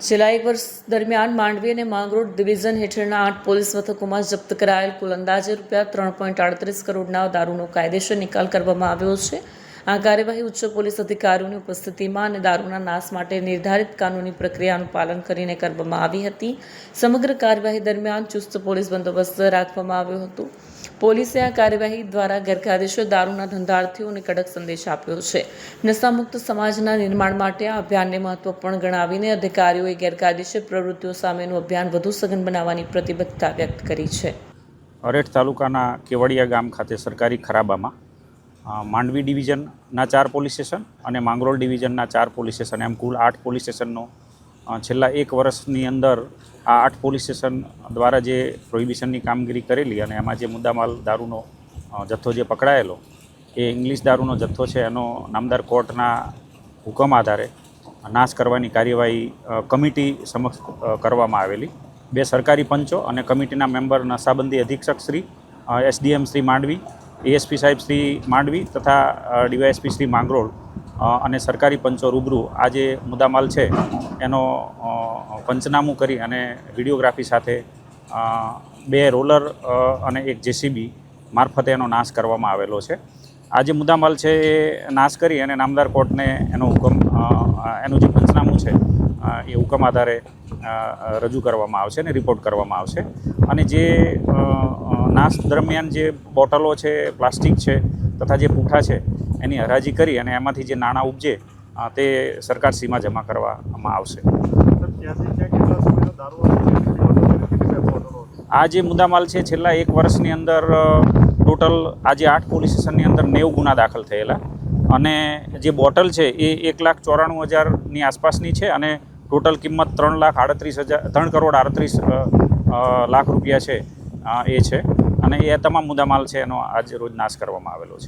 છેલ્લા એક વર્ષ દરમિયાન માંડવી અને માંગરોળ ડિવિઝન હેઠળના 8 પોલીસ મથકોમાં જપ્ત કરાયેલ કુલ અંદાજે ₹3.38 કરોડના દારૂનો કાયદેસર નિકાલ કરવામાં આવ્યો છે. આ કાર્યવાહી ઉચ્ચ પોલીસ અધિકારીઓની ઉપસ્થિતિમાં અને દારૂના નાશ માટે નિર્ધારિત કાનૂની પ્રક્રિયાનું પાલન કરીને કરવામાં આવી હતી. સમગ્ર કાર્યવાહી દરમિયાન ચુસ્ત પોલીસ બંદોબસ્ત રાખવામાં આવ્યો હતો. પોલીસે આ કાર્યવાહી દ્વારા ગેરકાયદેસર દારૂના ધંધાર્થીઓને કડક સંદેશ આપ્યો છે. નશામુક્ત સમાજના નિર્માણ માટે આ અભિયાનને મહત્વપૂર્ણ ગણાવીને અધિકારીઓએ ગેરકાયદેસર પ્રવૃત્તિઓ સામેનું અભિયાન વધુ સઘન બનાવવાની પ્રતિબદ્ધતા વ્યક્ત કરી છે. અરેઠ તાલુકાના કેવડિયા ગામ ખાતે સરકારી ખરાબામાં માંડવી ડિવિઝનના 4 પોલીસ સ્ટેશન અને માંગરોળ ડિવિઝનના 4 પોલીસ સ્ટેશન એમ કુલ 8 પોલીસ સ્ટેશનનો છેલ્લા એક વર્ષની અંદર આ 8 પોલીસ સ્ટેશન દ્વારા જે પ્રોહિબિશનની કામગીરી કરેલી અને એમાં જે મુદ્દામાલ દારૂનો જથ્થો જે પકડાયેલો એ ઇંગ્લિશ દારૂનો જથ્થો છે એનો નામદાર કોર્ટના હુકમ આધારે નાશ કરવાની કાર્યવાહી કમિટી સમક્ષ કરવામાં આવેલી. 2 સરકારી પંચો અને કમિટીના મેમ્બર નશાબંધી અધિક્ષક શ્રી SDM શ્રી માંડવી, ASP સાહેબ શ્રી માંડવી તથા DYSP શ્રી માંગરોળ અને સરકારી પંચો રૂબરૂ આ જે મુદ્દામાલ છે એનો પંચનામું કરી અને વિડીયોગ્રાફી સાથે 2 રોલર અને 1 JCB મારફતે એનો નાશ કરવામાં આવેલો છે. આ જે મુદ્દામાલ છે એ નાશ કરી અને નામદાર કોર્ટને એનું જે પંચનામું છે એ હુકમ આધારે રજૂ કરવામાં આવશે અને રિપોર્ટ કરવામાં આવશે. અને જે નાશ દરમિયાન જે બોટલો છે, પ્લાસ્ટિક છે તથા જે પૂંઠા છે એની હરાજી કરી અને એમાંથી જે નાણાં ઉપજે તે સરકારશ્રીમાં જમા કરવામાં આવશે. આ જે મુદ્દામાલ છે છેલ્લા એક વર્ષની અંદર ટોટલ આજે 8 પોલીસ સ્ટેશનની અંદર 90 ગુના દાખલ થયેલા અને જે બોટલ છે એ 1,94,000ની આસપાસની છે અને ટોટલ કિંમત 3 કરોડ 38 લાખ રૂપિયા છે એ છે અને એ તમામ મુદ્દામાલ છે એનો આજે રોજ નાશ કરવામાં આવેલો છે.